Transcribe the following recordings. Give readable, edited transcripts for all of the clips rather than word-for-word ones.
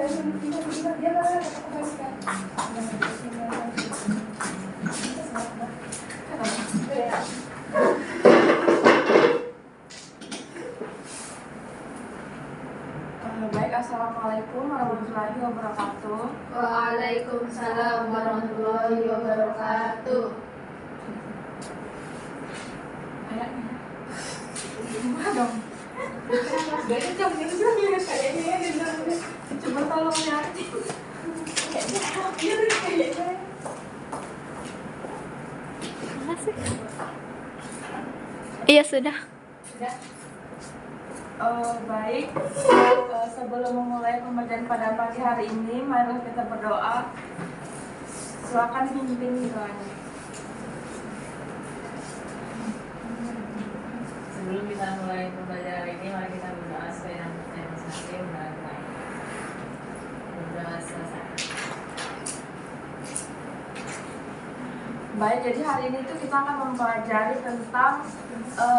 Baik, assalamualaikum warahmatullahi wabarakatuh. Waalaikumsalam warahmatullahi wabarakatuh. Gimana dong? Jadi jam ini juga lihat kayaknya ya. Coba tolong liatin. Kayaknya hampir kayaknya. Iya sudah. Baik, sebelum memulai pembacaan pada pagi hari ini, mari kita berdoa. Silakan pimpin doanya. Sebelum kita mulai pembelajaran hari ini, mari kita berdoa supaya nanti masing-masing berdoa selesai. Baik, jadi hari ini tuh kita akan mempelajari tentang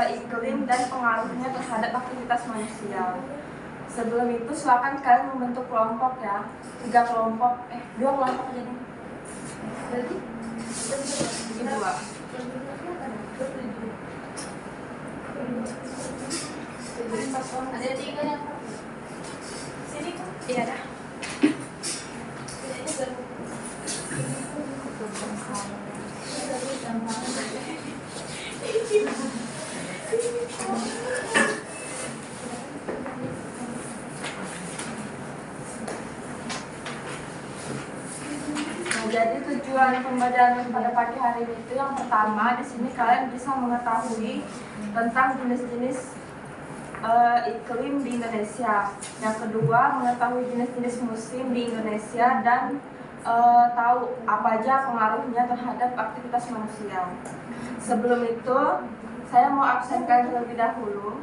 iklim dan pengaruhnya terhadap aktivitas manusia. Sebelum itu silakan kalian membentuk kelompok ya, 2 kelompok aja nih. Berarti 2. Ada 3 ya? Sini kan? Iya dah. Jadi tujuan pembelajaran pada pagi hari ini itu yang pertama, di sini kalian bisa mengetahui tentang jenis-jenis iklim di Indonesia. Yang kedua, mengetahui jenis-jenis musim di Indonesia dan tahu apa aja pengaruhnya terhadap aktivitas manusia. Sebelum itu, saya mau absenkan terlebih dahulu.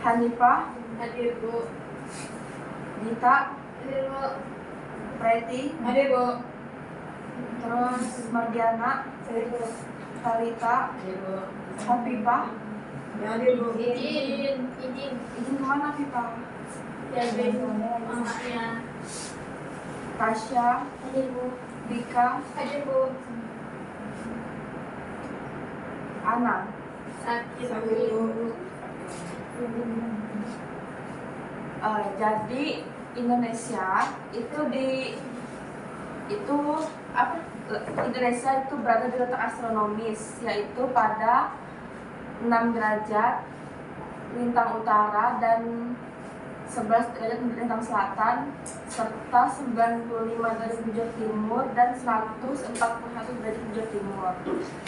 Hanifah, Hadir Bu. Dita, Hadir Bu. Preti, Hadir Bu. terus Mardiana, Hadir Bu. Talita, Hadir Bu. Hafifah. Hadir Bu. Izin. Izin kemana Hafifah? Hadir mamanya. Tasya, Hadir Bu. Dika, Hadir Bu. Ana. Sakit Bu. Jadi Indonesia Indonesia itu berada di letak astronomis, yaitu pada 6 derajat lintang utara dan 11 derajat lintang selatan, serta 95 derajat bujur timur dan 141 derajat bujur timur.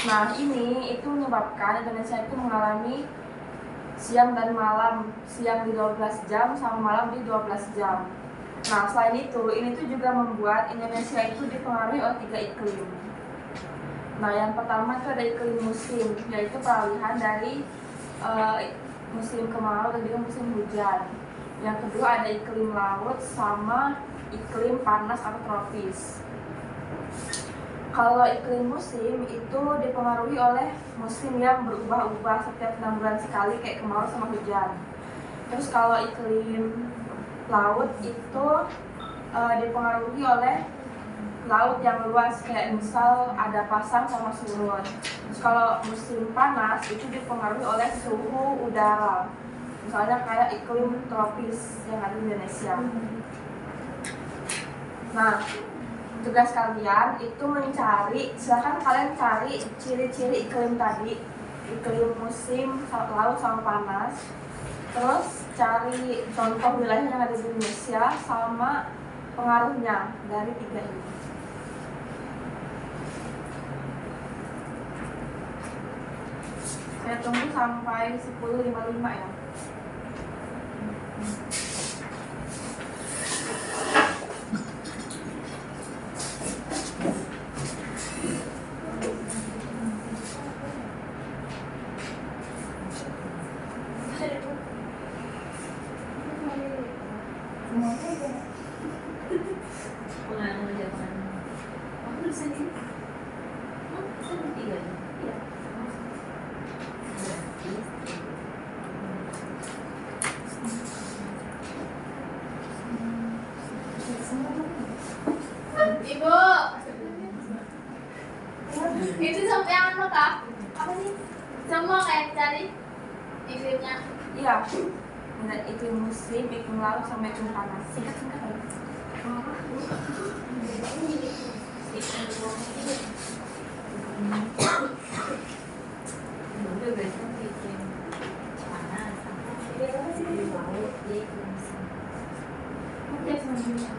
Nah, ini itu menyebabkan Indonesia itu mengalami siang dan malam, siang di 12 jam sama malam di 12 jam. Nah, selain itu, ini tuh juga membuat Indonesia itu dipengaruhi oleh 3 iklim. Nah, yang pertama itu ada iklim musim, yaitu peralihan dari musim kemarau dan juga musim hujan. Yang kedua ada iklim laut sama iklim panas atau tropis. Kalau iklim musim itu dipengaruhi oleh musim yang berubah-ubah setiap 6 bulan sekali kayak kemarau sama hujan. Terus kalau iklim laut itu dipengaruhi oleh laut yang luas kayak misal ada pasang sama surut. Terus kalau musim panas itu dipengaruhi oleh suhu udara. Misalnya kayak iklim tropis yang ada di Indonesia. Nah, tugas kalian itu mencari, silakan kalian cari ciri-ciri iklim tadi, iklim musim, laut sama panas. Terus cari contoh wilayah yang ada di Indonesia sama pengaruhnya dari 3 ini. Saya tunggu sampai 10.55 ya. Pengaruh aja pengaruh. Aku bisa gini. Bisa 3 ya? Iya. kak? Apa sih? Semua kayak cari iklimnya. Iya. Dan iklim musim, iklim laut, sama iklim panas. Singkat-singkat aja. Dulu biasanya bikin panas, di laut, di musim. Oke, selanjutnya.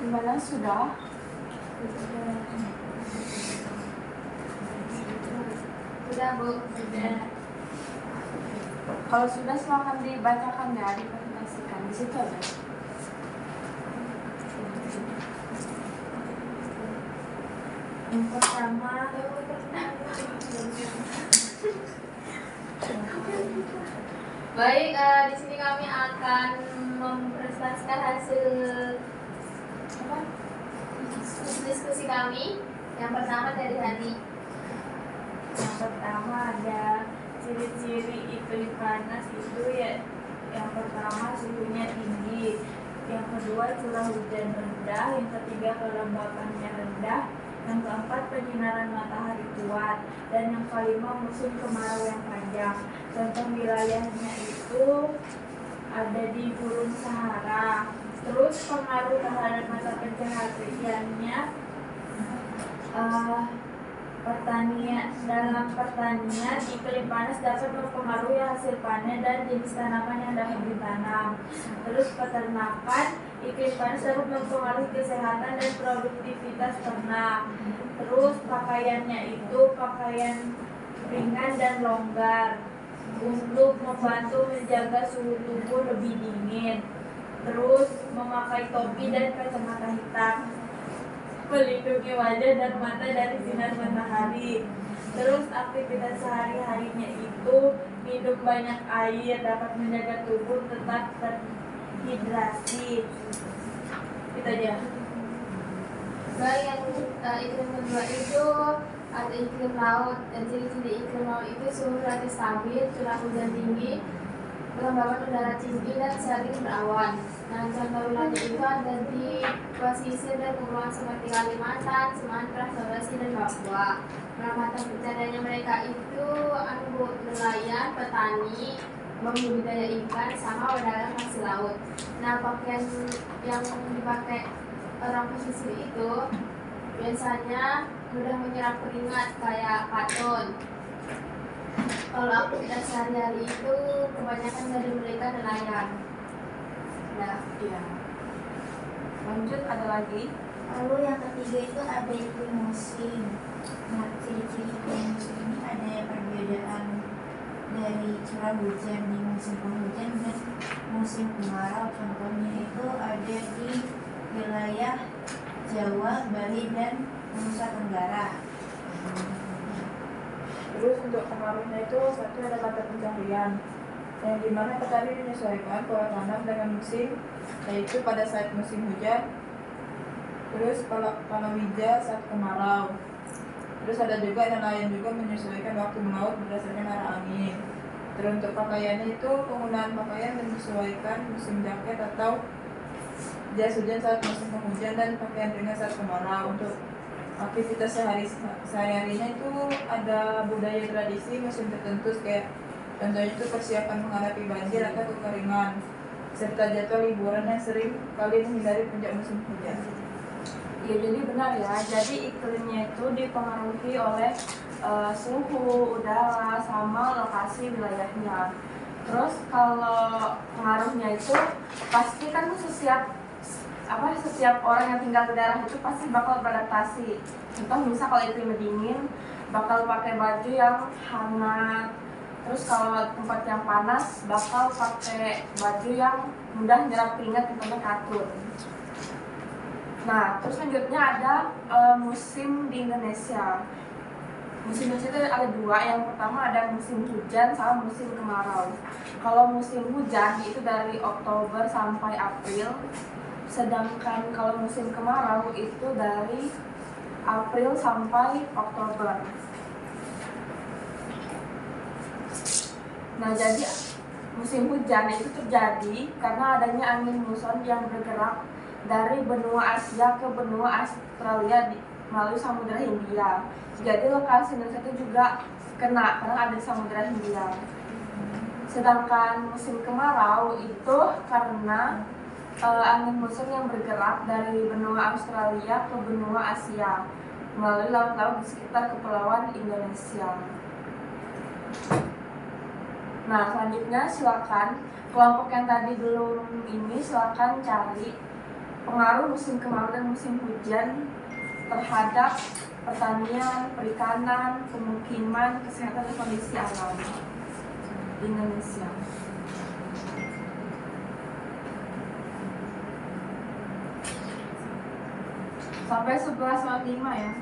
Gimana sudah? Sudah bu, sudah. Kalau sudah silahkan dibacakan ya, dipresentasikan di situ aja. Yang pertama, baik, di sini kami akan mempresentasikan hasil apa? Diskusi kami. Yang pertama dari Hani. Yang pertama ada ciri-ciri iklim panas itu ya, yang pertama suhunya tinggi, yang kedua curah hujan rendah, yang ketiga kelembapannya rendah, yang keempat penyinaran matahari kuat, dan yang kelima musim kemarau yang panjang. Contoh wilayahnya itu ada di Gurun Sahara. Terus pengaruh terhadap mata pencahariannya, dalam pertanian iklim panas dapat mempengaruhi hasil panen dan jenis tanaman yang dapat ditanam. Terus peternakan, iklim panas dapat mempengaruhi kesehatan dan produktivitas ternak. Terus pakaiannya itu pakaian ringan dan longgar untuk membantu menjaga suhu tubuh lebih dingin. Terus memakai topi dan kacamata hitam, melindungi wajah dan mata dari sinar matahari. Terus aktivitas sehari-harinya itu minum banyak air, dapat menjaga tubuh tetap terhidrasi. Itu aja. Baik, yang iklim kedua itu Ada iklim laut, dan ciri-ciri iklim laut itu suhu relatif stabil, curah hujan tinggi, kelembaban udara tinggi, dan sering berawan. Nah, contoh wilayah itu ada di pesisir dan kepulauan seperti Kalimantan, Sumatera, Sulawesi, dan Papua. Pengamatan bercandanya mereka itu nelayan, petani, membudidaya ikan, sama pedagang hasil laut. Nah, pakaian yang dipakai orang pesisir itu biasanya mudah menyerap keringat kayak katun. Kalau aktivitas sehari-hari itu kebanyakan dari mereka nelayan. Nah, Iya. Lanjut, ada lagi. Lalu yang ketiga itu ada iklim musim. Nah, ciri-ciri iklim musim ini ada perbedaan dari curah hujan di musim penghujan dan musim kemarau. Contohnya itu ada di wilayah Jawa, Bali, dan Nusa Tenggara. Terus untuk pengaruhnya itu satu ada mata pencaharian yang dimana petani menyesuaikan pola tanam dengan musim, yaitu pada saat musim hujan, terus palawija saat kemarau. Terus ada juga nelayan juga menyesuaikan waktu melaut berdasarkan arah angin. Terus untuk pakaiannya itu penggunaan pakaian menyesuaikan musim jaket atau jas hujan saat musim penghujan dan pakaian ringan saat kemarau. Untuk aktivitas sehari-harinya itu ada budaya tradisi musim tertentu, kayak contohnya itu persiapan menghadapi banjir atau kekeringan, serta jadwal liburan yang sering kali menghindari puncak musim hujan. Ya, jadi benar ya. Jadi iklimnya itu dipengaruhi oleh suhu udara sama lokasi wilayahnya. Terus kalau pengaruhnya itu pasti kan setiap orang yang tinggal di daerah itu pasti bakal beradaptasi. Contoh misal kalau iklimnya dingin bakal pakai baju yang hangat. Terus kalau tempat yang panas bakal pakai baju yang mudah nyerap keringat, contohnya katun. Nah, terus selanjutnya ada musim di Indonesia. Musim Indonesia itu ada dua. Yang pertama ada musim hujan sama musim kemarau. Kalau musim hujan itu dari Oktober sampai April. Sedangkan kalau musim kemarau itu dari April sampai Oktober. Nah, jadi musim hujan itu terjadi karena adanya angin muson yang bergerak dari benua Asia ke benua Australia melalui Samudra Hindia. Jadi lokasi Indonesia itu juga kena karena ada Samudra Hindia. Sedangkan musim kemarau itu karena angin muson yang bergerak dari benua Australia ke benua Asia melalui laut-laut di sekitar kepulauan Indonesia. Nah, selanjutnya silakan kelompok yang tadi belum ini silakan cari pengaruh musim kemarau dan musim hujan terhadap pertanian, perikanan, pemukiman, kesehatan, dan kondisi alam di Indonesia. Sampai 11.05 ya.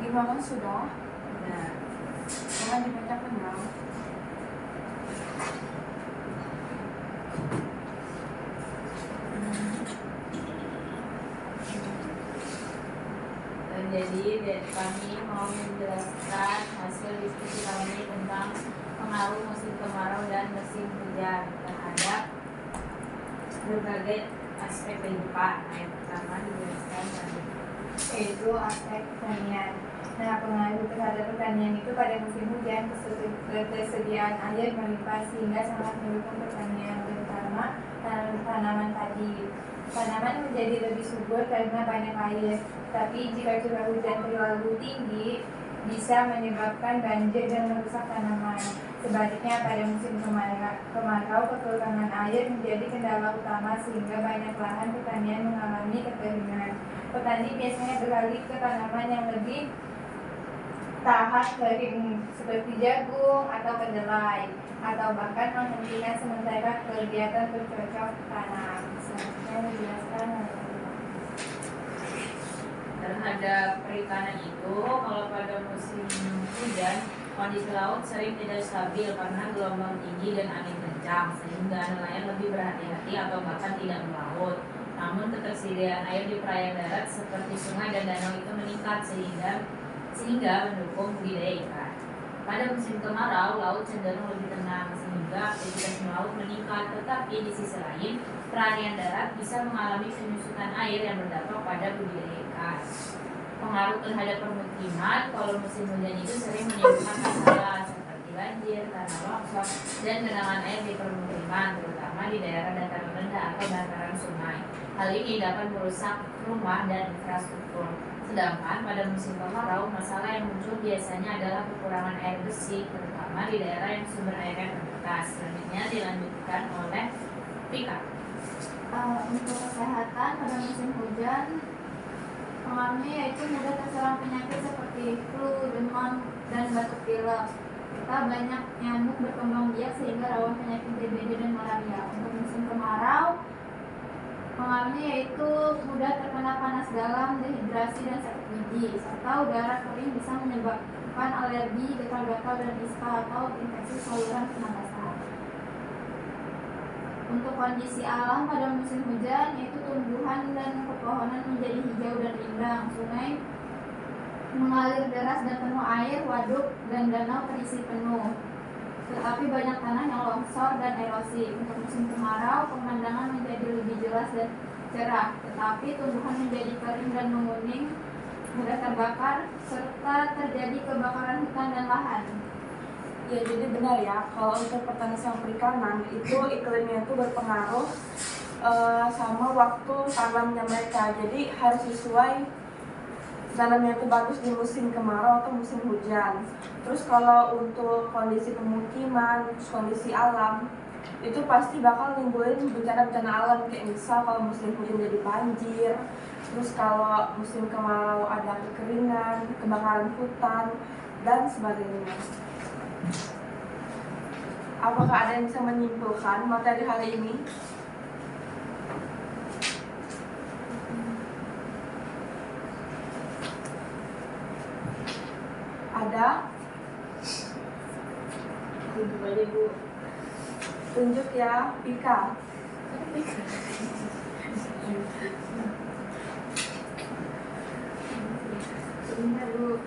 Gimana sudah? Nah, Jangan dibacakan ya. jadi dari kami mau menjelaskan hasil diskusi kami tentang pengaruh musim kemarau dan musim hujan terhadap berbagai aspek kehidupan. Nah, yang pertama dijelaskan tadi. Yaitu aspek pertanian. Nah, pengaruh terhadap pertanian itu pada musim hujan ketersediaan air melimpah sehingga sangat mendukung pertanian, terutama tanaman padi. Tanaman menjadi lebih subur karena banyak air, tapi jika curah hujan terlalu tinggi bisa menyebabkan banjir dan merusak tanaman. Sebaliknya pada musim kemarau kekurangan air menjadi kendala utama sehingga banyak lahan pertanian mengalami kekeringan. Petani biasanya beralih ke tanaman yang lebih tahan kering seperti jagung atau kedelai, atau bahkan menghentikan sementara kegiatan bercocok tanam. Selanjutnya dijelaskan Terhadap perikanan itu, kalau pada musim hujan kondisi laut sering tidak stabil karena gelombang tinggi dan angin kencang, sehingga nelayan lebih berhati-hati atau bahkan tidak melaut. Namun ketersediaan air di perairan darat seperti sungai dan danau itu meningkat sehingga mendukung budidaya ikan. Pada musim kemarau, laut cenderung lebih tenang sehingga aktivitas melaut meningkat. Tetapi di sisi lain, perairan darat bisa mengalami penyusutan air yang berdampak pada budidaya ikan. Pengaruh terhadap permukiman, kalau musim hujan itu sering menimbulkan masalah seperti banjir, tanah longsor, dan genangan air di permukiman, terutama di daerah dataran rendah atau bantaran sungai. Hal ini dapat merusak rumah dan infrastruktur. Sedangkan pada musim kemarau, masalah yang muncul biasanya adalah kekurangan air bersih, terutama di daerah yang sumber airnya terbatas. Selanjutnya dilanjutkan oleh Rika. Untuk kesehatan pada musim hujan, pengaruhnya yaitu mudah terserang penyakit seperti flu, demam, dan batuk pilek. Serta banyak nyamuk berkembang biak sehingga rawan penyakit DBD dan malaria. Untuk musim kemarau, pengaruhnya yaitu mudah terkena panas dalam, dehidrasi, dan sakit gigi, serta udara kering bisa menyebabkan alergi, gatal-gatal, dan ispa atau infeksi saluran pernapasan. Untuk kondisi alam pada musim hujan, yaitu tumbuhan dan pepohonan menjadi hijau dan rindang, sungai mengalir deras dan penuh air, waduk dan danau terisi penuh. Tetapi banyak tanah yang longsor dan erosi. Untuk musim kemarau, pemandangan menjadi lebih jelas dan cerah, tetapi tumbuhan menjadi kering dan menguning, mudah terbakar, serta terjadi kebakaran hutan dan lahan. Ya, jadi benar ya, kalau untuk pertanian sama perikanan itu iklimnya itu berpengaruh sama waktu tanamnya mereka. Jadi harus sesuai tanamnya itu bagus di musim kemarau atau musim hujan. Terus kalau untuk kondisi pemukiman, kondisi alam, itu pasti bakal nimbulin bencana-bencana alam, kayak misal kalau musim hujan jadi banjir, terus kalau musim kemarau ada kekeringan, kebakaran hutan, dan sebagainya. Apakah ada yang bisa menyimpulkan materi hari ini? Ada? Tunjuk aja, Bu. Tunjuk ya, Pika. Sebentar, Bu.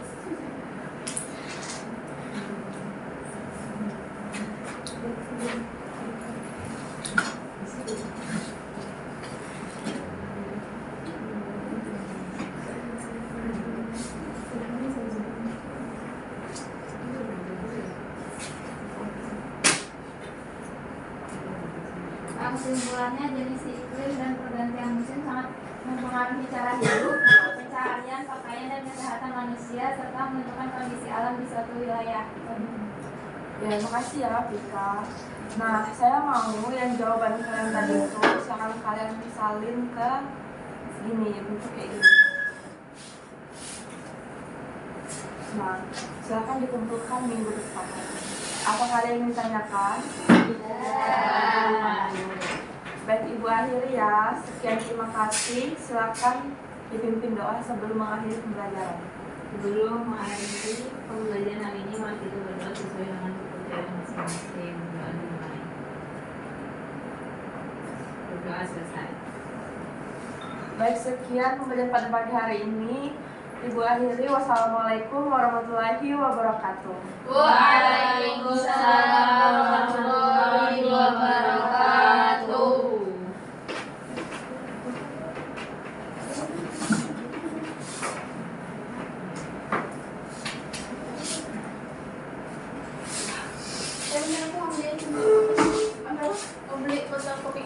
Kesimpulannya, jenis iklim dan pergantian musim sangat mempengaruhi cara hidup, pencaharian, pakaian, dan kesehatan manusia, serta menentukan kondisi alam di suatu wilayah. Ya, makasih ya, Pika. Nah, saya mau yang jawaban kalian tadi itu akan kalian salin ke gini, bentuk kayak gini. Nah, silakan dikumpulkan minggu depan. Apa kalian ingin tanyakan? Baik, Ibu akhiri ya. Sekian, terima kasih. Silakan dipimpin doa sebelum mengakhiri pembelajaran. Sebelum mengakhiri pembelajaran hari ini, mari kita berdoa sesuai dengan kepercayaan masing-masing. Berdoa dimulai. Berdoa selesai. Baik, sekian pembelajaran pada pagi hari ini. Ibu akhiri, wassalamualaikum warahmatullahi wabarakatuh. Waalaikumsalam warahmatullahi wabarakatuh. Aku ambil fotokopi.